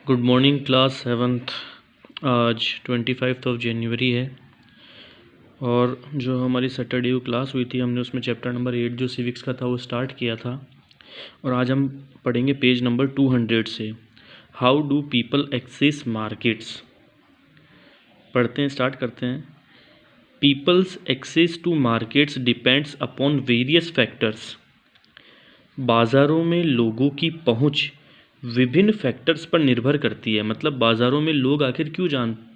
Good morning class seventh. आज 25 जनवरी है और जो हमारी सैटरडे को क्लास हुई थी हमने उसमें चैप्टर नंबर 8 जो सिविक्स का था वो स्टार्ट किया था। और आज हम पढ़ेंगे पेज नंबर 200 से how do people access markets. पढ़ते हैं, स्टार्ट करते हैं। Peoples access to markets depends upon various factors. बाज़ारों में लोगों की पहुंच विभिन्न फैक्टर्स पर निर्भर करती है। मतलब बाज़ारों में लोग आखिर क्यों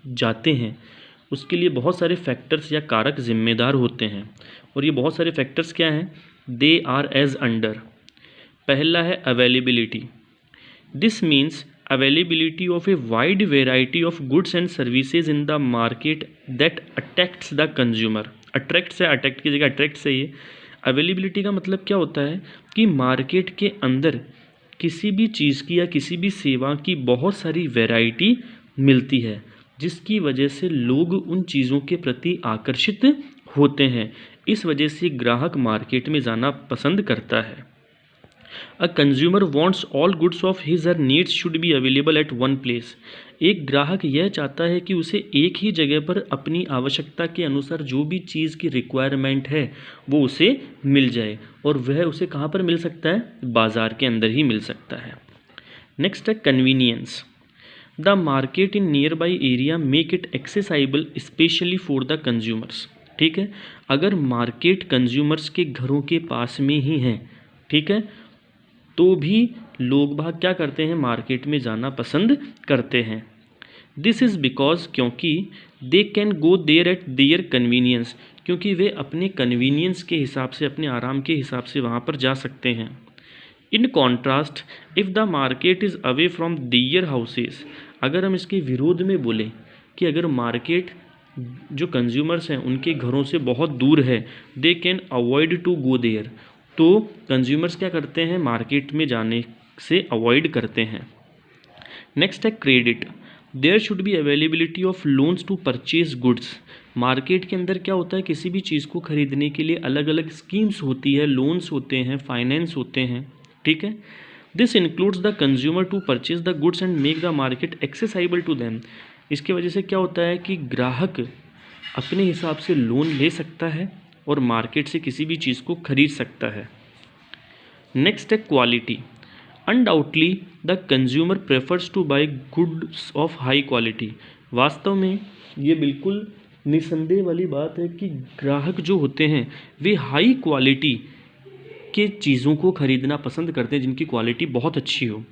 जाते हैं, उसके लिए बहुत सारे फैक्टर्स या कारक जिम्मेदार होते हैं। और ये बहुत सारे फैक्टर्स क्या हैं? They are as under. पहला है availability. This means availability of a wide variety of goods and services in the market that attracts the consumer. Attract से, अट्रैक्ट की जगह अट्रैक्ट से ही। अवेलेबिलिटी का मतलब क्या होता है कि मार्केट के अंदर किसी भी चीज़ की या किसी भी सेवा की बहुत सारी वैरायटी मिलती है, जिसकी वजह से लोग उन चीज़ों के प्रति आकर्षित होते हैं। इस वजह से ग्राहक मार्केट में जाना पसंद करता है। A consumer wants all goods of his her needs should be available at one place. एक ग्राहक यह चाहता है कि उसे एक ही जगह पर अपनी आवश्यकता के अनुसार जो भी चीज़ की रिक्वायरमेंट है वो उसे मिल जाए। और वह उसे कहाँ पर मिल सकता है? बाज़ार के अंदर ही मिल सकता है। नेक्स्ट है convenience. The market in nearby area make it accessible specially for the consumers. ठीक है, अगर मार्केट कंज्यूमर्स के घरों के पास में ही है, ठीक है, तो भी लोग बाग क्या करते हैं? मार्केट में जाना पसंद करते हैं। दिस इज़ बिकॉज, क्योंकि they can go there at their convenience, क्योंकि वे अपने कन्वीनियंस के हिसाब से, अपने आराम के हिसाब से वहाँ पर जा सकते हैं। In contrast, if the market is away from their houses, अगर हम इसके विरोध में बोलें कि अगर मार्केट जो कंज्यूमर्स हैं उनके घरों से बहुत दूर है, they can avoid to go there, तो कंज्यूमर्स क्या करते हैं? मार्केट में जाने से अवॉइड करते हैं। नेक्स्ट है credit. There should be availability of loans to purchase goods. Market के अंदर क्या होता है? किसी भी चीज़ को खरीदने के लिए अलग अलग स्कीम्स होती है, लोन्स होते हैं, फाइनेंस होते हैं। ठीक है, this includes the consumer to purchase the goods and make the market accessible to them. इसकी वजह से क्या होता है कि ग्राहक अपने हिसाब से लोन ले सकता है और मार्केट से किसी भी चीज़ को खरीद सकता है। नेक्स्ट है quality. Undoubtedly the consumer prefers two by goods of high quality. वास्तव में ये बिल्कुल निसंदेह वाली बात है कि ग्राहक जो होते हैं वे हाई क्वालिटी के चीज़ों को खरीदना पसंद करते हैं जिनकी क्वालिटी बहुत अच्छी हो।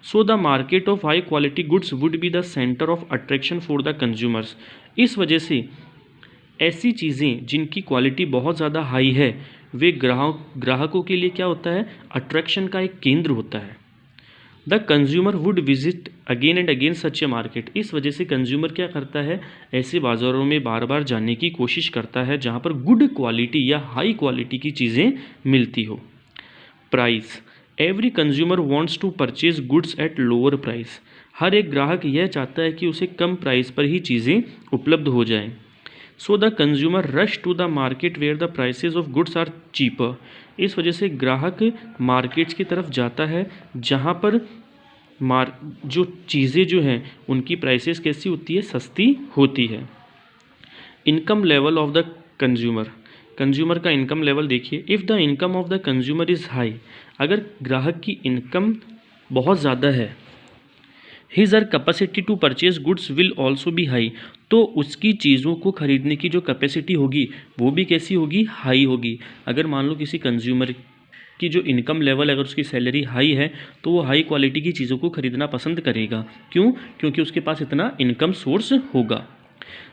So the market of high quality goods would be the centre of attraction for the consumers. इस वजह से ऐसी चीज़ें जिनकी क्वालिटी बहुत ज़्यादा हाई है वे ग्राहकों के लिए क्या होता है? अट्रैक्शन का एक केंद्र होता है। The consumer would visit again and again such A market. इस वजह से कंज्यूमर क्या करता है? ऐसे बाज़ारों में बार बार जाने की कोशिश करता है जहाँ पर गुड क्वालिटी या हाई क्वालिटी की चीज़ें मिलती हो। Price. Every consumer wants to purchase goods at lower price. हर एक ग्राहक यह चाहता है कि उसे कम प्राइस पर ही चीज़ें उपलब्ध हो जाएं। So the consumer rush to the market where the prices of goods are cheaper. इस वजह से ग्राहक मार्केट्स की तरफ जाता है जहाँ पर जो चीज़ें जो हैं उनकी प्राइसेस कैसी होती है? सस्ती होती है। Income level of the consumer. Consumer का इनकम लेवल देखिए। If the income of the consumer is high, अगर ग्राहक की इनकम बहुत ज़्यादा है, his or capacity to purchase goods will also be high, तो उसकी चीज़ों को खरीदने की जो कैपेसिटी होगी वो भी कैसी होगी? हाई होगी। अगर मान लो किसी कंज्यूमर की जो इनकम लेवल, अगर उसकी सैलरी हाई है तो वो हाई क्वालिटी की चीज़ों को खरीदना पसंद करेगा। क्यों? क्योंकि उसके पास इतना इनकम सोर्स होगा।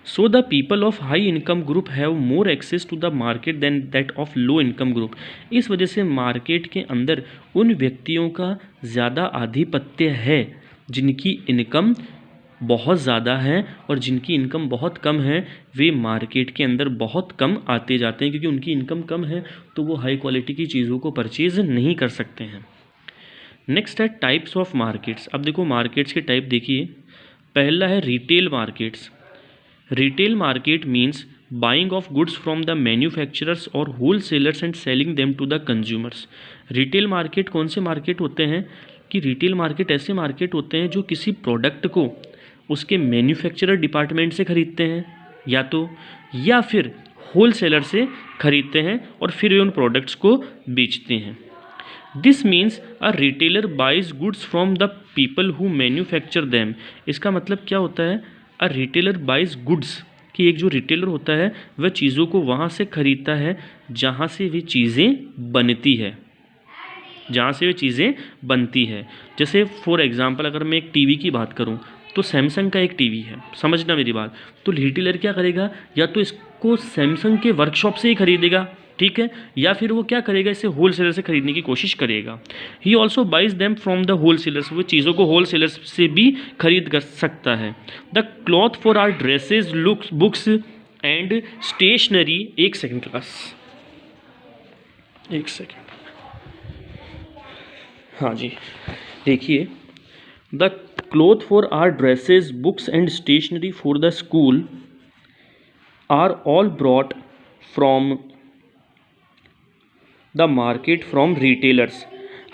So the people of high income group have more access to the market than that of low income group. इस वजह से मार्केट के अंदर उन व्यक्तियों का ज़्यादा आधिपत्य है जिनकी इनकम बहुत ज़्यादा है, और जिनकी इनकम बहुत कम है वे मार्केट के अंदर बहुत कम आते जाते हैं, क्योंकि उनकी इनकम कम है तो वो हाई क्वालिटी की चीज़ों को परचेज़ नहीं कर सकते हैं। नेक्स्ट है टाइप्स ऑफ मार्केट्स। अब देखो मार्केट्स के टाइप देखिए। पहला है retail markets. Retail market means buying of goods from the manufacturers और wholesalers and selling them to the consumers. Retail market कौन से मार्केट होते हैं? कि रिटेल मार्केट ऐसे मार्केट होते हैं जो किसी प्रोडक्ट को उसके मैन्युफैक्चरर डिपार्टमेंट से खरीदते हैं या फिर होल सेलर से खरीदते हैं और फिर वे उन प्रोडक्ट्स को बेचते हैं। This means a retailer buys goods from the people who manufacture them. इसका मतलब क्या होता है? अ रिटेलर बाइज गुड्स, कि एक जो रिटेलर होता है वह चीज़ों को वहाँ से खरीदता है जहाँ से वे चीज़ें बनती है। जैसे फॉर एग्जांपल अगर मैं एक टीवी की बात करूँ तो सैमसंग का एक टीवी है, समझना मेरी बात। तो रिटेलर क्या करेगा? या तो इसको सैमसंग के वर्कशॉप से ही खरीदेगा, ठीक है, या फिर वो क्या करेगा, इसे होल सेलर से खरीदने की कोशिश करेगा। He also buys them from the wholesalers, वो चीज़ों को होल सेलर्स से भी खरीद कर सकता है। The cloth for our dresses, looks, books and stationery. एक सेकेंड क्लास, एक सेकेंड, हाँ जी, देखिए, the cloth for our dresses, books and stationery for the school are all brought from the market from retailers.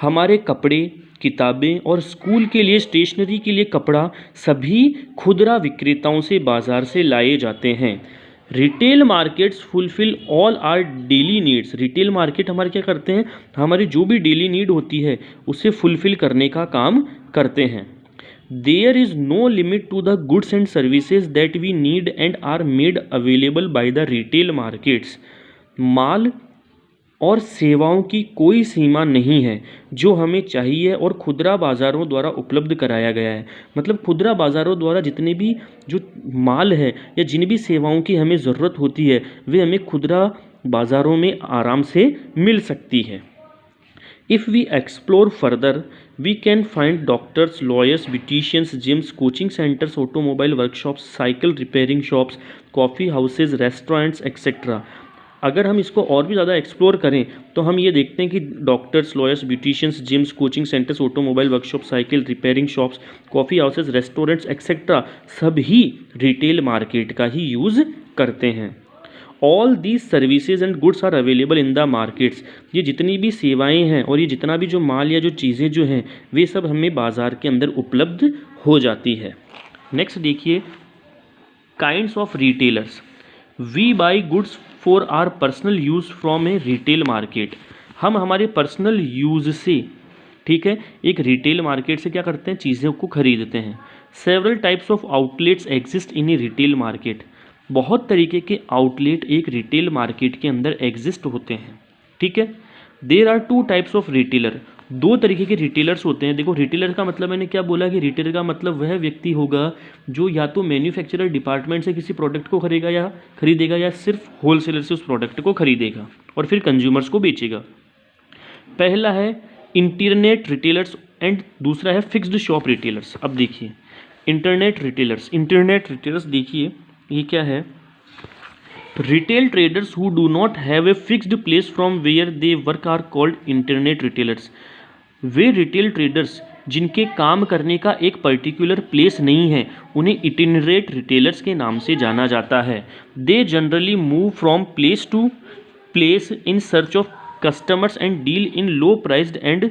हमारे कपड़े, किताबें और school के लिए स्टेशनरी के लिए कपड़ा सभी खुदरा विक्रेताओं से बाजार से लाए जाते हैं। Retail markets fulfil all our daily needs. Retail market हमारे क्या करते हैं? हमारी जो भी डेली नीड होती है उसे फुलफिल करने का काम करते हैं। There is no limit to the goods and services that we need and are made available by the retail markets. माल और सेवाओं की कोई सीमा नहीं है जो हमें चाहिए और खुदरा बाज़ारों द्वारा उपलब्ध कराया गया है। मतलब खुदरा बाज़ारों द्वारा जितने भी जो माल है या जिन भी सेवाओं की हमें ज़रूरत होती है वे हमें खुदरा बाज़ारों में आराम से मिल सकती है। If we explore further, we can find doctors, lawyers, beauticians, gyms, coaching centers, automobile workshops, cycle repairing shops, coffee houses, restaurants, etc. अगर हम इसको और भी ज़्यादा एक्सप्लोर करें तो हम ये देखते हैं कि doctors, lawyers, beauticians, gyms, coaching centres, automobile workshop, cycle repairing shops, coffee houses, restaurants etcetera सभी रिटेल मार्केट का ही यूज़ करते हैं। All these services and goods are available in the markets. ये जितनी भी सेवाएं हैं और ये जितना भी जो माल या जो चीज़ें जो हैं वे सब हमें बाज़ार के अंदर उपलब्ध हो जाती है। नेक्स्ट देखिए, kinds of retailers. We buy goods for our personal use from a retail market. हम हमारे पर्सनल यूज़ से, ठीक है, एक रिटेल मार्केट से क्या करते हैं? चीज़ों को खरीदते हैं। Several types of outlets exist in A retail market. बहुत तरीके के आउटलेट एक रिटेल मार्केट के अंदर एग्जिस्ट होते हैं, ठीक है। There are two types of retailer. दो तरीके के रिटेलर्स होते हैं। देखो, रिटेलर का मतलब मैंने क्या बोला कि रिटेलर का मतलब वह व्यक्ति होगा जो या तो मैन्युफैक्चरर डिपार्टमेंट से किसी प्रोडक्ट को खरीदेगा या सिर्फ होलसेलर से उस प्रोडक्ट को खरीदेगा और फिर कंज्यूमर्स को बेचेगा। पहला है इंटरनेट रिटेलर्स एंड दूसरा है फिक्स्ड शॉप रिटेलर्स। अब देखिए, इंटरनेट रिटेलर्स देखिए ये क्या है? Retail traders who do not have a fixed place from where they work are called itinerant retailers. वे रिटेल ट्रेडर्स जिनके काम करने का एक पर्टिकुलर प्लेस नहीं है उन्हें इटिनरेट रिटेलर्स के नाम से जाना जाता है। They generally move from place to place in search of customers and deal in low priced and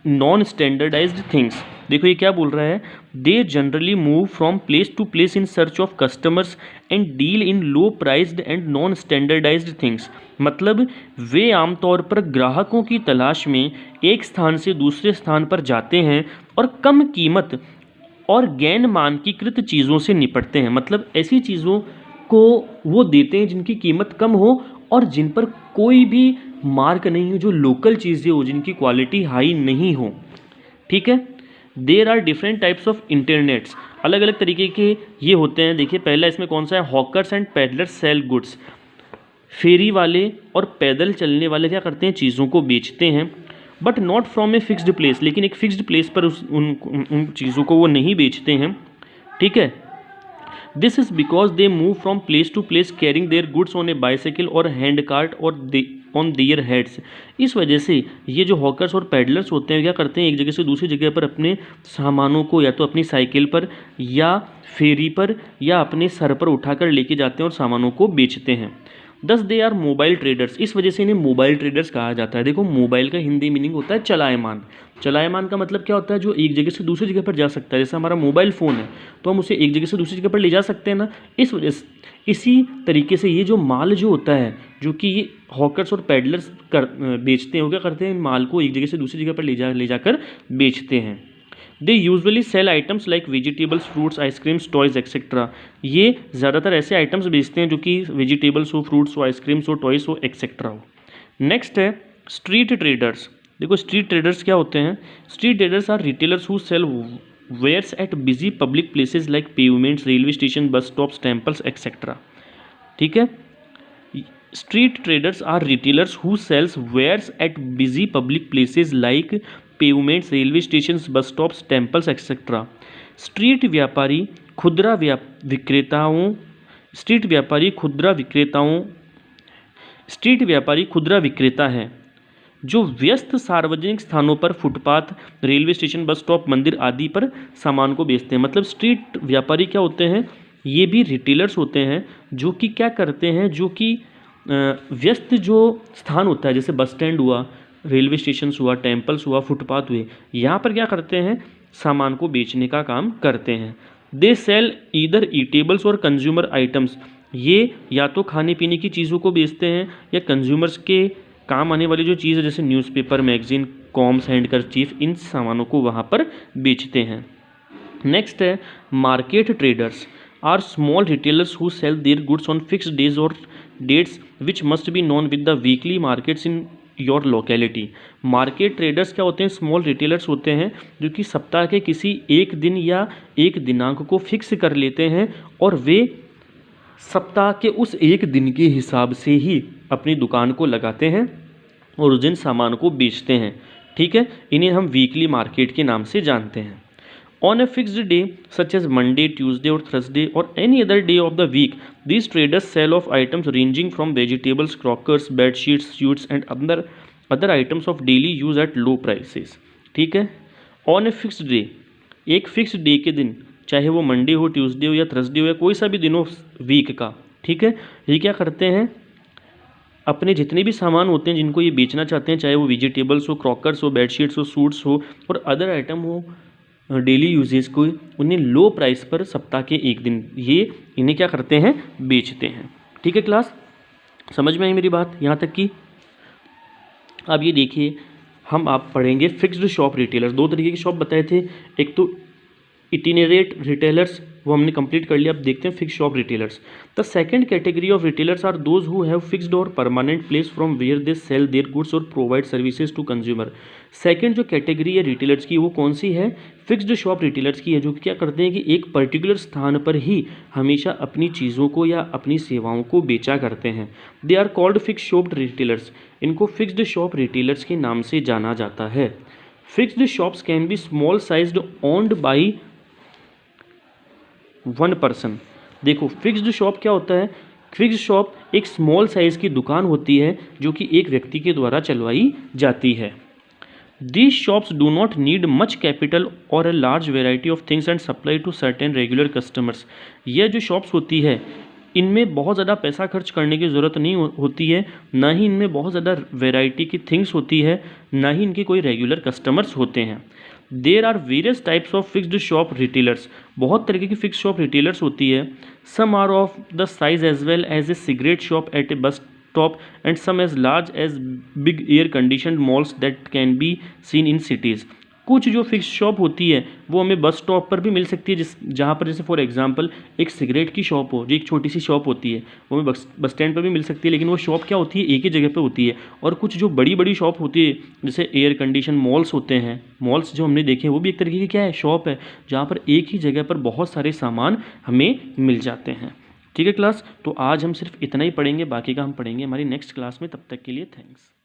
non standardised things. देखो ये क्या बोल रहा है? They generally move from place to place in search of customers and deal in low priced and non standardised things. मतलब वे आमतौर पर ग्राहकों की तलाश में एक स्थान से दूसरे स्थान पर जाते हैं और कम कीमत और गैन मानकीकृत चीज़ों से निपटते हैं। मतलब ऐसी चीज़ों को वो देते हैं जिनकी कीमत कम हो और जिन पर कोई भी मार्क नहीं हो, जो लोकल चीज़ें हो, जिनकी क्वालिटी हाई नहीं हो, ठीक है। There are different types of itinerants. अलग अलग तरीके के ये होते हैं। देखिए पहला इसमें कौन सा है? Hawkers and peddlers sell goods. फेरी वाले और पैदल चलने वाले क्या करते हैं? चीज़ों को बेचते हैं, but not from A fixed place. लेकिन एक फिक्स्ड प्लेस पर उन चीज़ों को वो नहीं बेचते हैं, ठीक है। This is because they move from place to place carrying their goods on a bicycle or hand cart or on their heads. इस वजह से ये जो हॉकर्स और पैडलर्स होते हैं क्या करते हैं? एक जगह से दूसरी जगह पर अपने सामानों को या तो अपनी साइकिल पर या फेरी पर या अपने सर पर उठाकर लेके जाते हैं और सामानों को बेचते हैं। दस दे आर मोबाइल ट्रेडर्स। इस वजह से इन्हें मोबाइल ट्रेडर्स कहा जाता है। देखो, मोबाइल का हिंदी मीनिंग होता है चलायमान। चलायमान का मतलब क्या होता है, जो एक जगह से दूसरी जगह पर जा सकता है। जैसे हमारा मोबाइल फ़ोन है तो हम उसे एक जगह से दूसरी जगह पर ले जा सकते हैं ना। इस वजह से इसी तरीके से ये जो माल जो होता है, जो कि ये हॉकर्स और पैडलर्स बेचते हैं, वो क्या करते हैं, माल को एक जगह से दूसरी जगह पर ले जाकर बेचते हैं। They usually sell items like vegetables, fruits, ice creams, toys etcetera. ये ज़्यादातर ऐसे आइटम्स बेचते हैं जो कि वेजिटेबल्स हो, फ्रूट्स हो, आइसक्रीम्स हो, टॉयज हो, एक्सेट्रा हो। नेक्स्ट है स्ट्रीट ट्रेडर्स। देखो स्ट्रीट ट्रेडर्स क्या होते हैं। Street traders are retailers who sell wares at busy public places like pavements, railway station, bus stops, temples etcetera. ठीक है, street traders are retailers who sells wares at busy public places like pavements, railway station, bus stops, temples etcetera. Street व्यापारी खुदरा विक्रेताओं street व्यापारी खुदरा विक्रेता है जो व्यस्त सार्वजनिक स्थानों पर, footpath, railway station, bus stop, मंदिर आदि पर सामान को बेचते हैं। मतलब स्ट्रीट व्यापारी क्या होते हैं, ये भी रिटेलर्स होते हैं जो कि क्या करते हैं, जो कि व्यस्त जो स्थान होता है, जैसे बस स्टैंड हुआ, रेलवे स्टेशन हुआ, टेम्पल्स हुआ, फुटपाथ हुए, यहाँ पर क्या करते हैं, सामान को बेचने का काम करते हैं। दे सेल ईदर ईटेबल्स और कंज्यूमर आइटम्स। ये या तो खाने पीने की चीज़ों को बेचते हैं या कंज्यूमर्स के काम आने वाली जो चीज़ है, जैसे न्यूज़पेपर, मैगजीन, कॉम्स, हैंडकरचीफ, इन सामानों को वहाँ पर बेचते हैं। नेक्स्ट है market traders are small retailers who sell their goods on fixed days और dates which must be known with the weekly markets in your locality. Market traders क्या होते हैं, स्मॉल रिटेलर्स होते हैं जो कि सप्ताह के किसी एक दिन या एक दिनांक को फिक्स कर लेते हैं और वे सप्ताह के उस एक दिन के हिसाब से ही अपनी दुकान को लगाते हैं और उस दिन सामान को बेचते हैं। ठीक है, इन्हें हम वीकली मार्केट के नाम से जानते हैं। On a fixed day such as Monday, Tuesday or Thursday or any other day of the week, these traders sell of items ranging from vegetables, crackers, bed sheets, sweets and other items of daily use at low prices। ठीक है, on a fixed day, एक fixed day के दिन, चाहे वो Monday हो, Tuesday हो या थर्सडे हो या कोई सा भी दिन हो वीक का। ठीक है, ये क्या करते हैं, अपने जितने भी सामान होते हैं जिनको ये बेचना चाहते हैं, चाहे वो वेजिटेबल्स हो, क्रॉकर्स हो, बेडशीट्स हो, सूट्स हो और अदर आइटम हो डेली यूजेस को, उन्हें लो प्राइस पर सप्ताह के एक दिन ये इन्हें क्या करते हैं, बेचते हैं। ठीक है क्लास, समझ में आई मेरी बात यहाँ तक की। अब ये देखिए, हम आप पढ़ेंगे फिक्स्ड शॉप रिटेलर्स। दो तरीके की शॉप बताए थे, एक तो इटिनेरेट रिटेलर्स, वो हमने कंप्लीट कर लिया। अब देखते हैं fix shop retailers. The second category of retailers are those who have fixed और permanent place from where they sell their goods और provide services to consumer. Second जो कैटेगरी है रिटेलर्स की, वो कौन सी है, फिक्स्ड शॉप रिटेलर्स की है, जो क्या करते हैं कि एक पर्टिकुलर स्थान पर ही हमेशा अपनी चीज़ों को या अपनी सेवाओं को बेचा करते हैं। They are called fix shop retailers. इनको फिक्स्ड शॉप रिटेलर्स के नाम से जाना जाता है। Fixed shops can be small sized owned by one person. देखो फिक्स्ड शॉप क्या होता है, फिक्स्ड शॉप एक स्मॉल साइज़ की दुकान होती है जो कि एक व्यक्ति के द्वारा चलवाई जाती है। These shops do not need much capital or a large variety of things and supply to certain regular customers। यह जो शॉप्स होती है इनमें बहुत ज़्यादा पैसा खर्च करने की ज़रूरत नहीं होती है, ना ही इनमें बहुत ज़्यादा वैरायटी की थिंग्स होती है, ना ही इनके कोई रेगुलर कस्टमर्स होते हैं। There are various types of fixed shop retailers. बहुत तरीके की फिक्स्ड शॉप रिटेलर्स होती है। Some are of the size as well as a cigarette shop at a bus stop and some as large as big air conditioned malls that can be seen in cities। कुछ जो fix shop होती है वो हमें bus stop पर भी मिल सकती है, जहाँ पर जैसे फॉर एग्जांपल एक सिगरेट की शॉप हो, जो एक छोटी सी शॉप होती है, वो हमें बस स्टैंड पर भी मिल सकती है, लेकिन वो शॉप क्या होती है, एक ही जगह पे होती है। और कुछ जो बड़ी बड़ी शॉप होती है जैसे एयर कंडीशन मॉल्स होते हैं, मॉल्स जो हमने देखे हैं वो भी एक तरीके की क्या है, शॉप है, जहाँ पर एक ही जगह पर बहुत सारे सामान हमें मिल जाते हैं। ठीक है क्लास, तो आज हम सिर्फ इतना ही पढ़ेंगे, बाकी का हम पढ़ेंगे हमारी नेक्स्ट क्लास में। तब तक के लिए थैंक्स।